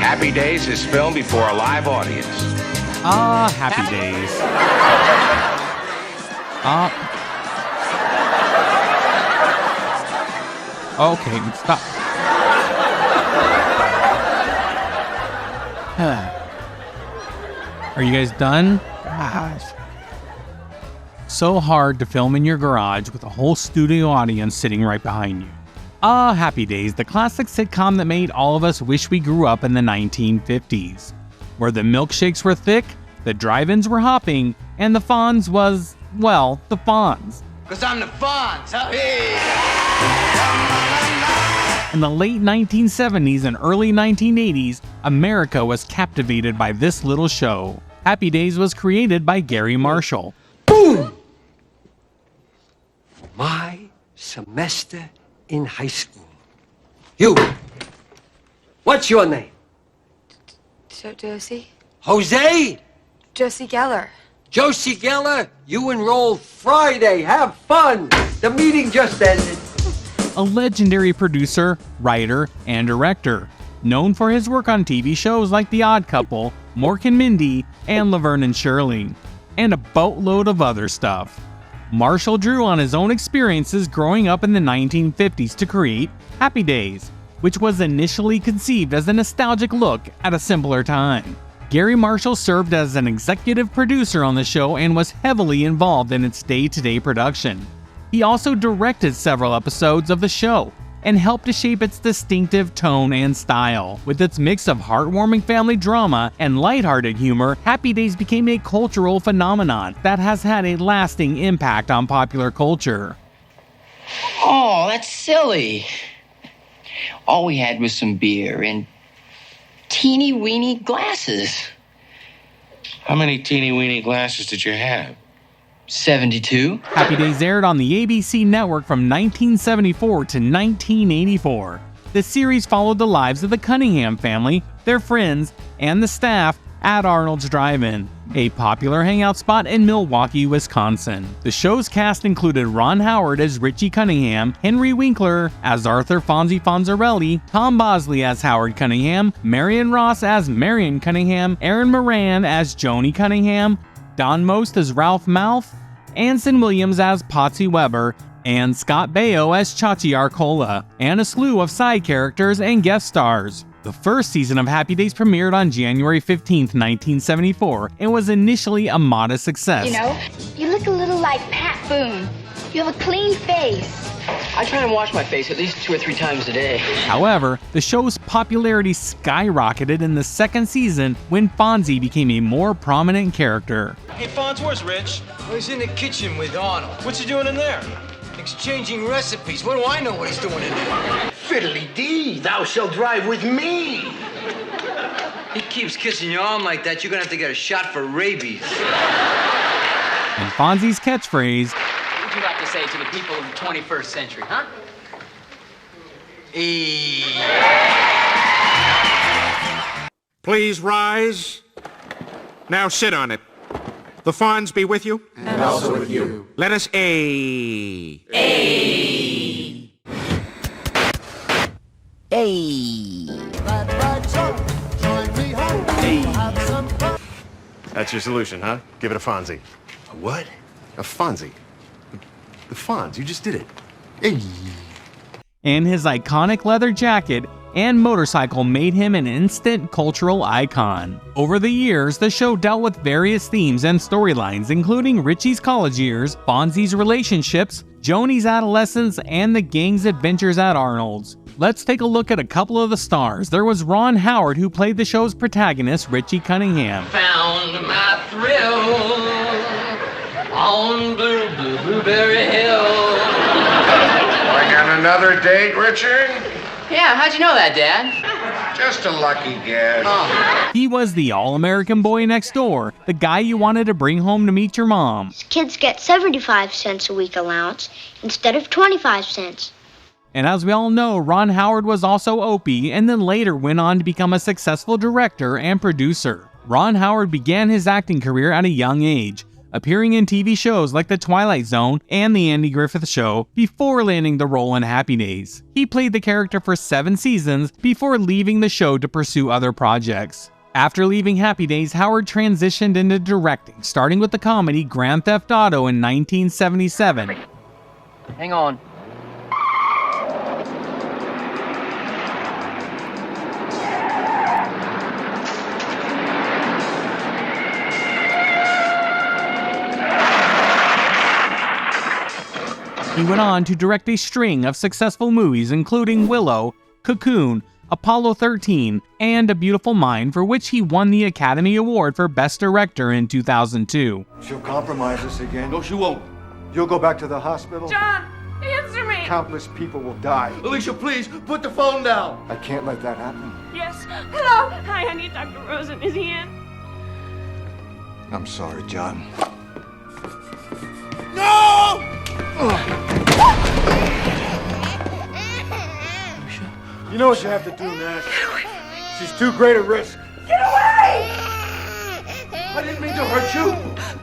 Happy Days is filmed before a live audience. Happy Days. Okay, stop. Are you guys done? Gosh. So hard to film in your garage with a whole studio audience sitting right behind you. Happy Days, the classic sitcom that made all of us wish we grew up in the 1950s, where the milkshakes were thick, the drive-ins were hopping, and the Fonz was, well, the Fonz. 'Cause I'm the Fonz, huh? Hey. In the late 1970s and early 1980s, America was captivated by this little show. Happy Days was created by Gary Marshall. Boom! My semester in high school. You! What's your name? Josie? Jose? Josie Geller. Josie Geller, you enrolled Friday. Have fun! The meeting just ended. A legendary producer, writer, and director, known for his work on TV shows like The Odd Couple, Mork and Mindy, and Laverne and Shirley, and a boatload of other stuff. Marshall drew on his own experiences growing up in the 1950s to create Happy Days, which was initially conceived as a nostalgic look at a simpler time. Gary Marshall served as an executive producer on the show and was heavily involved in its day-to-day production. He also directed several episodes of the show and helped to shape its distinctive tone and style. With its mix of heartwarming family drama and lighthearted humor, Happy Days became a cultural phenomenon that has had a lasting impact on popular culture. Oh, that's silly. All we had was some beer and teeny-weeny glasses. How many teeny-weeny glasses did you have? 72. Happy Days aired on the ABC network from 1974 to 1984. The series followed the lives of the Cunningham family, their friends, and the staff at Arnold's Drive-In, a popular hangout spot in Milwaukee, Wisconsin. The show's cast included Ron Howard as Richie Cunningham, Henry Winkler as Arthur Fonzie Fonzarelli, Tom Bosley as Howard Cunningham, Marion Ross as Marion Cunningham, Aaron Moran as Joanie Cunningham, Don Most as Ralph Mouth, Anson Williams as Potsy Weber, and Scott Baio as Chachi Arcola, and a slew of side characters and guest stars. The first season of Happy Days premiered on January 15, 1974, and was initially a modest success. You know, you look a little like Pat Boone. You have a clean face. I try and wash my face at least 2 or 3 times a day. However, the show's popularity skyrocketed in the second season when Fonzie became a more prominent character. Hey, Fonz, where's Rich? Well, he's in the kitchen with Arnold. What's he doing in there? Exchanging recipes. What do I know what he's doing in there? Fiddly-dee, thou shalt drive with me. He keeps kissing your arm like that, you're gonna have to get a shot for rabies. And Fonzie's catchphrase, What would you like to say to the people of the 21st century, huh? Please rise. Now sit on it. The Fonz be with you. And also with you. Let us A. That's your solution, huh? Give it a Fonzie. A what? A Fonzie. The Fonz. You just did it. Hey. and his iconic leather jacket and motorcycle made him an instant cultural icon. Over the years, the show dealt with various themes and storylines, including Richie's college years, Fonzie's relationships, Joanie's adolescence, and the gang's adventures at Arnold's. Let's take a look at a couple of the stars. There was Ron Howard, who played the show's protagonist, Richie Cunningham. Found my thrill on Blueberry Hill. Like on another date, Richard? Yeah, how'd you know that, Dad? Just a lucky guess. Oh. He was the all-American boy next door, the guy you wanted to bring home to meet your mom. Kids get 75 cents a week allowance instead of 25 cents. And as we all know, Ron Howard was also Opie and then later went on to become a successful director and producer. Ron Howard began his acting career at a young age, appearing in TV shows like The Twilight Zone and The Andy Griffith Show before landing the role in Happy Days. He played the character for 7 seasons before leaving the show to pursue other projects. After leaving Happy Days, Howard transitioned into directing, starting with the comedy Grand Theft Auto in 1977. Hang on. He went on to direct a string of successful movies including Willow, Cocoon, Apollo 13, and A Beautiful Mind, for which he won the Academy Award for Best Director in 2002. She'll compromise us again. No, she won't. You'll go back to the hospital? John, answer me! Countless people will die. Alicia, please, put the phone down. I can't let that happen. Yes. Hello. Hi, I need Dr. Rosen. Is he in? I'm sorry, John. No! You know what you have to do, Nash. She's too great a risk. Get away! I didn't mean to hurt you.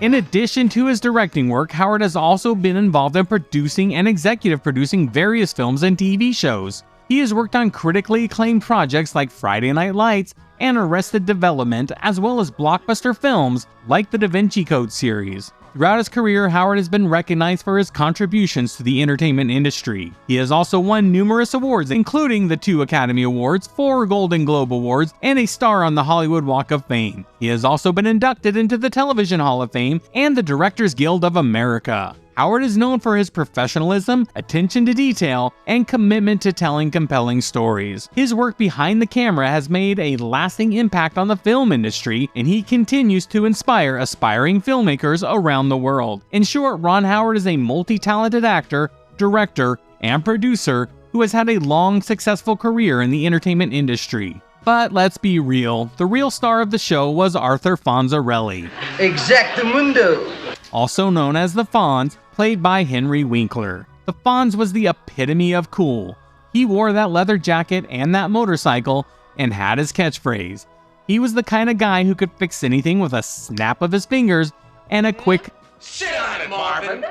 In addition to his directing work, Howard has also been involved in producing and executive producing various films and TV shows. He has worked on critically acclaimed projects like Friday Night Lights and Arrested Development, as well as blockbuster films like the Da Vinci Code series. Throughout his career, Howard has been recognized for his contributions to the entertainment industry. He has also won numerous awards, including the 2 Academy Awards, 4 Golden Globe Awards, and a star on the Hollywood Walk of Fame. He has also been inducted into the Television Hall of Fame and the Directors Guild of America. Howard is known for his professionalism, attention to detail, and commitment to telling compelling stories. His work behind the camera has made a lasting impact on the film industry, and he continues to inspire aspiring filmmakers around the world. In short, Ron Howard is a multi-talented actor, director, and producer who has had a long, successful career in the entertainment industry. But let's be real, the real star of the show was Arthur Fonzarelli, Exactamundo. also known as the Fonz, played by Henry Winkler. The Fonz was the epitome of cool. He wore that leather jacket and that motorcycle and had his catchphrase. He was the kind of guy who could fix anything with a snap of his fingers and a quick Sit on it, Marvin.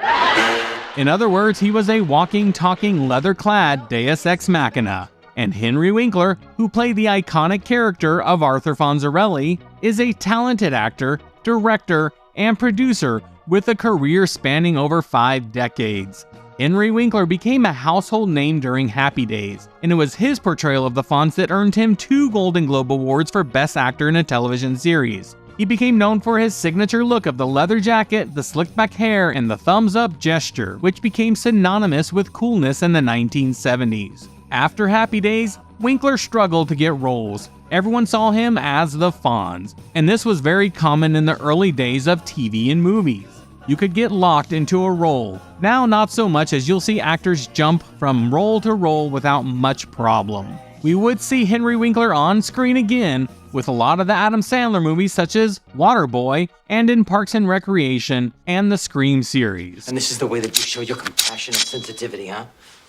In other words, he was a walking, talking, leather-clad Deus Ex Machina. And Henry Winkler, who played the iconic character of Arthur Fonzarelli, is a talented actor, director, and producer with a career spanning over 5 decades. Henry Winkler became a household name during Happy Days, and it was his portrayal of the Fonz that earned him 2 Golden Globe Awards for Best Actor in a Television Series. He became known for his signature look of the leather jacket, the slicked back hair, and the thumbs-up gesture, which became synonymous with coolness in the 1970s. After Happy Days, Winkler struggled to get roles. Everyone saw him as the Fonz, and this was very common in the early days of TV and movies. You could get locked into a role. Now, not so much, as you'll see actors jump from role to role without much problem. We would see Henry Winkler on screen again with a lot of the Adam Sandler movies such as Waterboy and in Parks and Recreation and the Scream series. And this is the way that you show your compassion and sensitivity, huh?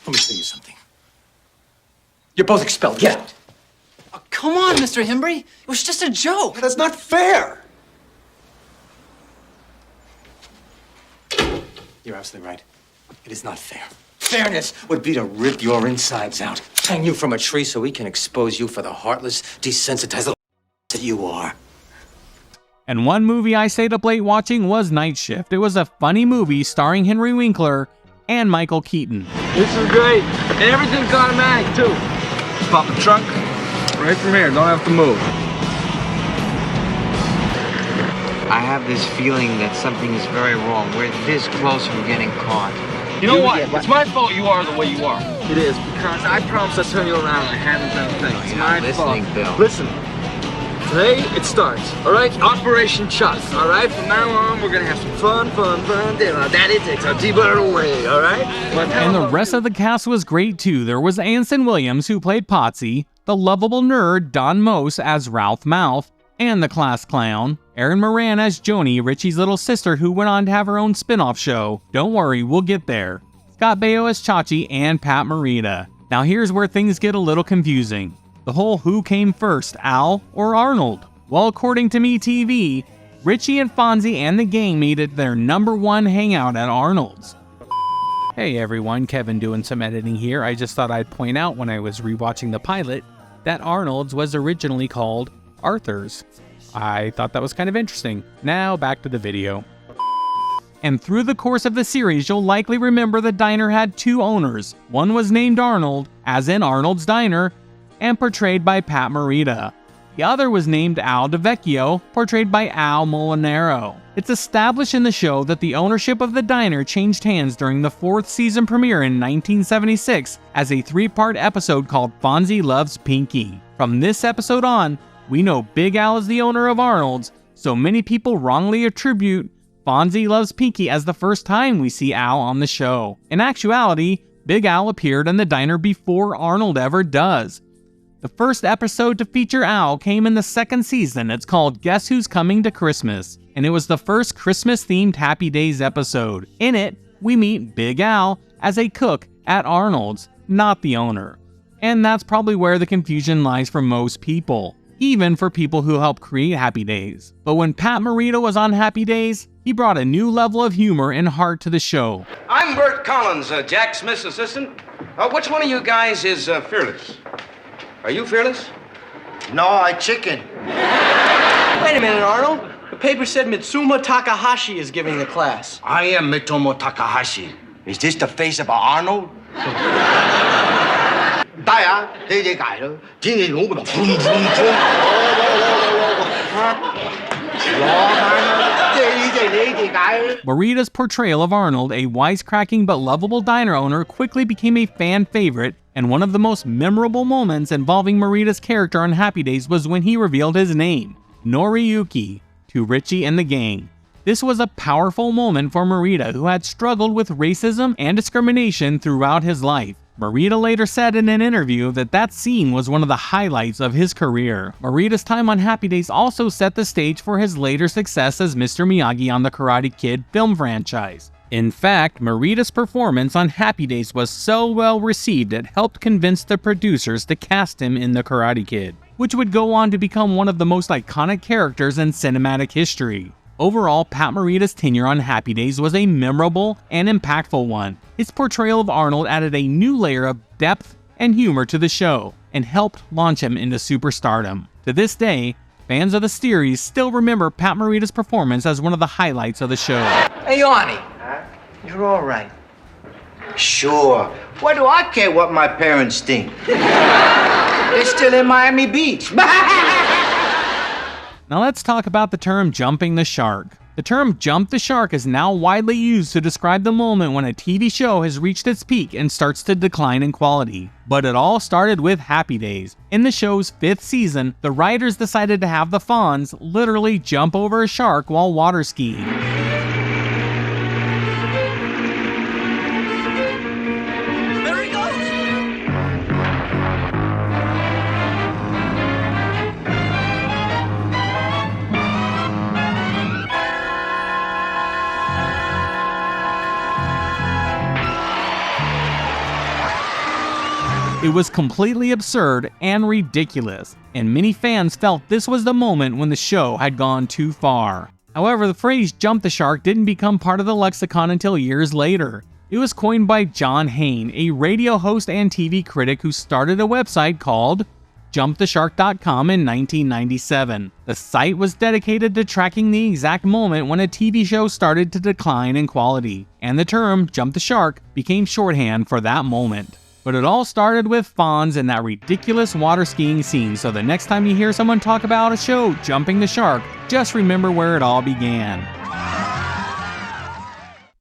Let me tell you something. You're both expelled. Get out. Oh, come on, Mr. Hembry. It was just a joke. That's not fair. You're absolutely right. It is not fair. Fairness would be to rip your insides out, hang you from a tree so we can expose you for the heartless, desensitized little that you are. And one movie I stayed up late watching was Night Shift. It was a funny movie starring Henry Winkler and Michael Keaton. This is great. And everything's automatic, too. Pop the trunk, right from here. Don't have to move. I have this feeling that something is very wrong. We're this close from getting caught. You know what? It's my fault you are the way you are. It is, because I promised I'd turn you around and I haven't done a thing. It's my fault. Bill. Listen, today it starts, all right? Operation Chucks, all right? From now on, we're going to have some fun. Daddy takes our T-bird away, all right? And the rest of the cast was great too. There was Anson Williams, who played Potsy, the lovable nerd Don Mose as Ralph Mouth, and the class clown, Erin Moran as Joanie, Richie's little sister, who went on to have her own spin-off show. Don't worry, we'll get there. Scott Baio as Chachi, and Pat Morita. Now here's where things get a little confusing. The whole who came first, Al or Arnold? Well, according to MeTV, Richie and Fonzie and the gang meet at their #1 hangout at Arnold's. Hey everyone, Kevin doing some editing here. I just thought I'd point out when I was rewatching the pilot that Arnold's was originally called Arthur's. I thought that was kind of interesting. Now back to the video. And through the course of the series, you'll likely remember the diner had 2 owners. One was named Arnold, as in Arnold's Diner, and portrayed by Pat Morita. The other was named Al DeVecchio, portrayed by Al Molinaro. It's established in the show that the ownership of the diner changed hands during the 4th season premiere in 1976 as a 3-part episode called Fonzie Loves Pinky. From this episode on, we know Big Al is the owner of Arnold's, so many people wrongly attribute Fonzie Loves Pinky as the first time we see Al on the show. In actuality, Big Al appeared in the diner before Arnold ever does. The first episode to feature Al came in the 2nd season. It's called Guess Who's Coming to Christmas, and it was the first Christmas-themed Happy Days episode. In it, we meet Big Al as a cook at Arnold's, not the owner. And that's probably where the confusion lies for most people, even for people who helped create Happy Days. But when Pat Morita was on Happy Days, he brought a new level of humor and heart to the show. I'm Bert Collins, Jack Smith's assistant. Which one of you guys is fearless? Are you fearless? No, I chicken. Wait a minute, Arnold. The paper said Mitsuma Takahashi is giving the class. I am Mitomo Takahashi. Is this the face of Arnold? 大呀，你哋解咯，天氣好咪砰砰砰，Morita's portrayal of Arnold, a wisecracking but lovable diner owner, quickly became a fan favorite, and one of the most memorable moments involving Morita's character on Happy Days was when he revealed his name, Noriyuki, to Richie and the gang. This was a powerful moment for Morita, who had struggled with racism and discrimination throughout his life. Morita later said in an interview that scene was one of the highlights of his career. Morita's time on Happy Days also set the stage for his later success as Mr. Miyagi on the Karate Kid film franchise. In fact, Morita's performance on Happy Days was so well received it helped convince the producers to cast him in the Karate Kid, which would go on to become one of the most iconic characters in cinematic history. Overall, Pat Morita's tenure on Happy Days was a memorable and impactful one. His portrayal of Arnold added a new layer of depth and humor to the show and helped launch him into superstardom. To this day, fans of the series still remember Pat Morita's performance as one of the highlights of the show. Hey, Joanie. You're all right. Sure. What do I care what my parents think? They're still in Miami Beach. Now let's talk about the term jumping the shark. The term jump the shark is now widely used to describe the moment when a TV show has reached its peak and starts to decline in quality. But it all started with Happy Days. In the show's 5th season, the writers decided to have the Fonz literally jump over a shark while water skiing. It was completely absurd and ridiculous, and many fans felt this was the moment when the show had gone too far. However, the phrase jump the shark didn't become part of the lexicon until years later. It was coined by John Hain, a radio host and TV critic who started a website called jumptheshark.com in 1997. The site was dedicated to tracking the exact moment when a TV show started to decline in quality, and the term jump the shark became shorthand for that moment. But it all started with Fonz and that ridiculous water skiing scene, so the next time you hear someone talk about a show jumping the shark, just remember where it all began.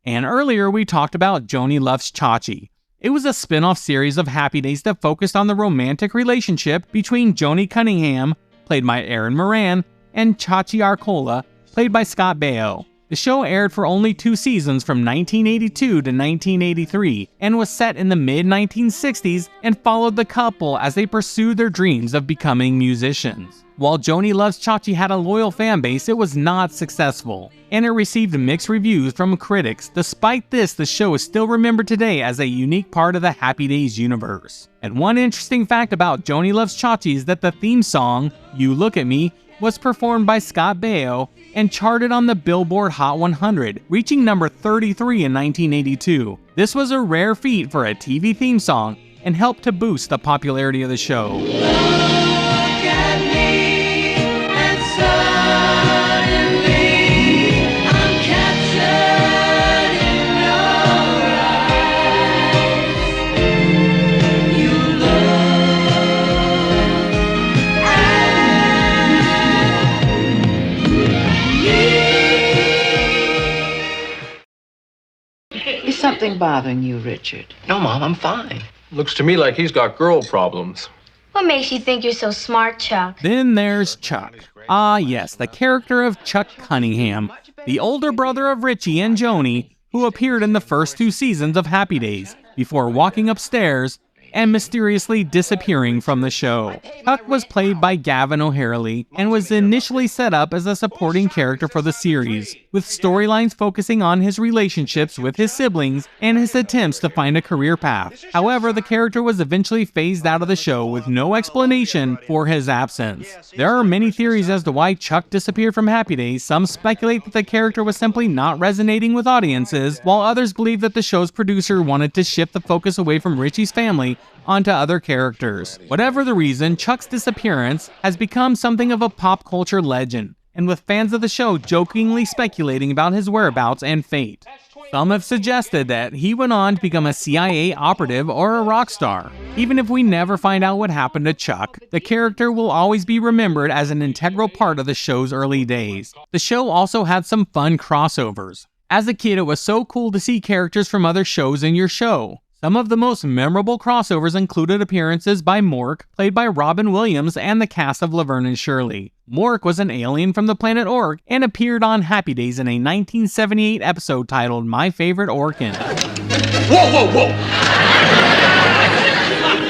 And earlier we talked about Joanie Loves Chachi. It was a spin-off series of Happy Days that focused on the romantic relationship between Joanie Cunningham, played by Erin Moran, and Chachi Arcola, played by Scott Baio. The show aired for only 2 seasons from 1982 to 1983 and was set in the mid-1960s and followed the couple as they pursued their dreams of becoming musicians. While Joanie Loves Chachi had a loyal fan base, it was not successful, and it received mixed reviews from critics. Despite this, the show is still remembered today as a unique part of the Happy Days universe. And one interesting fact about Joanie Loves Chachi is that the theme song, You Look at Me, was performed by Scott Baio and charted on the Billboard Hot 100, reaching number 33 in 1982. This was a rare feat for a TV theme song and helped to boost the popularity of the show. Is something bothering you, Richard? No, Mom, I'm fine. Looks to me like he's got girl problems. What makes you think you're so smart, Chuck? Then there's Chuck. Ah yes, the character of Chuck Cunningham, the older brother of Richie and Joanie, who appeared in the first 2 seasons of Happy Days, before walking upstairs and mysteriously disappearing from the show. Chuck was played by Gavin O'Harley and was initially set up as a supporting character for the series, with storylines focusing on his relationships with his siblings and his attempts to find a career path. However, the character was eventually phased out of the show with no explanation for his absence. There are many theories as to why Chuck disappeared from Happy Days. Some speculate that the character was simply not resonating with audiences, while others believe that the show's producer wanted to shift the focus away from Richie's family onto other characters. Whatever the reason, Chuck's disappearance has become something of a pop culture legend, and with fans of the show jokingly speculating about his whereabouts and fate. Some have suggested that he went on to become a CIA operative or a rock star. Even if we never find out what happened to Chuck, the character will always be remembered as an integral part of the show's early days. The show also had some fun crossovers. As a kid, it was so cool to see characters from other shows in your show. Some of the most memorable crossovers included appearances by Mork, played by Robin Williams, and the cast of Laverne and Shirley. Mork was an alien from the planet Ork and appeared on Happy Days in a 1978 episode titled My Favorite Orkin. Whoa, whoa, whoa!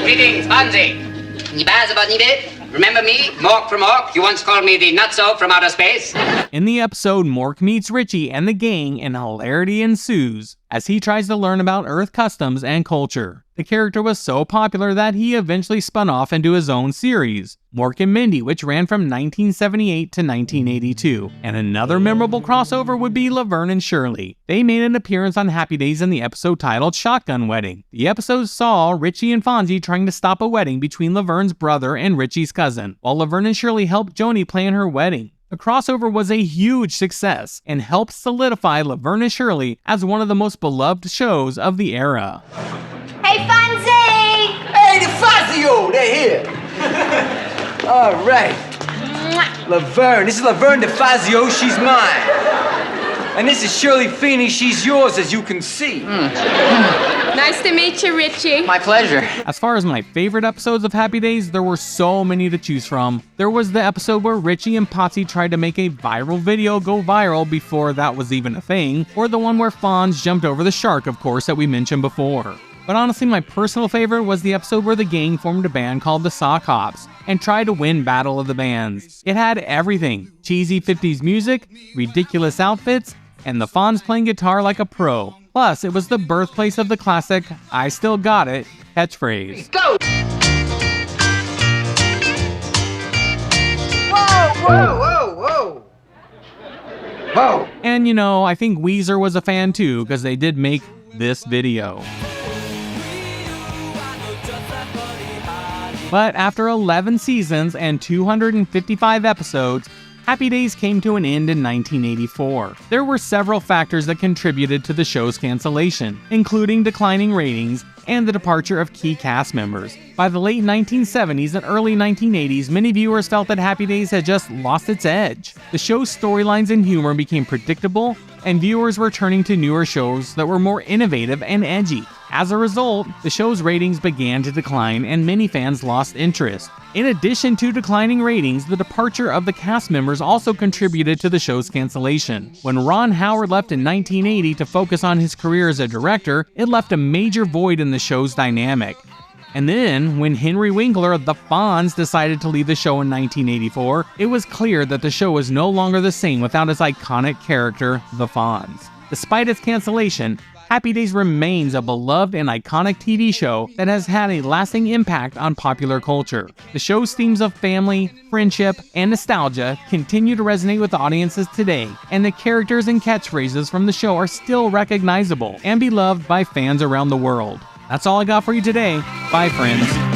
Greetings, Fonzie. Remember me, Mork from Ork? You once called me the nutso from outer space. In the episode, Mork meets Richie and the gang, and hilarity ensues as he tries to learn about Earth customs and culture. The character was so popular that he eventually spun off into his own series, Mork and Mindy, which ran from 1978 to 1982. And another memorable crossover would be Laverne and Shirley. They made an appearance on Happy Days in the episode titled Shotgun Wedding. The episode saw Richie and Fonzie trying to stop a wedding between Laverne's brother and Richie's cousin, while Laverne and Shirley helped Joanie plan her wedding. The crossover was a huge success and helped solidify Laverne and Shirley as one of the most beloved shows of the era. Hey, Fonzie! Hey, the Fazio! They're here! All right. Laverne. This is Laverne DeFazio. She's mine. And this is Shirley Feeney. She's yours, as you can see. Nice to meet you, Richie. My pleasure. As far as my favorite episodes of Happy Days, there were so many to choose from. There was the episode where Richie and Potsy tried to make a viral video go viral before that was even a thing, or the one where Fonz jumped over the shark, of course, that we mentioned before. But honestly, my personal favorite was the episode where the gang formed a band called the Sock Hops and tried to win Battle of the Bands. It had everything: cheesy 50s music, ridiculous outfits, and the Fonz playing guitar like a pro. Plus, it was the birthplace of the classic "I Still Got It" catchphrase. Go! Whoa, whoa, whoa, whoa! Whoa! And you know, I think Weezer was a fan too, because they did make this video. But after 11 seasons and 255 episodes, Happy Days came to an end in 1984. There were several factors that contributed to the show's cancellation, including declining ratings and the departure of key cast members. By the late 1970s and early 1980s, many viewers felt that Happy Days had just lost its edge. The show's storylines and humor became predictable, and viewers were turning to newer shows that were more innovative and edgy. As a result, the show's ratings began to decline and many fans lost interest. In addition to declining ratings, the departure of the cast members also contributed to the show's cancellation. When Ron Howard left in 1980 to focus on his career as a director, it left a major void in the show's dynamic. And then, when Henry Winkler, the Fonz, decided to leave the show in 1984, it was clear that the show was no longer the same without its iconic character, the Fonz. Despite its cancellation, Happy Days remains a beloved and iconic TV show that has had a lasting impact on popular culture. The show's themes of family, friendship, and nostalgia continue to resonate with audiences today, and the characters and catchphrases from the show are still recognizable and beloved by fans around the world. That's all I got for you today. Bye, friends.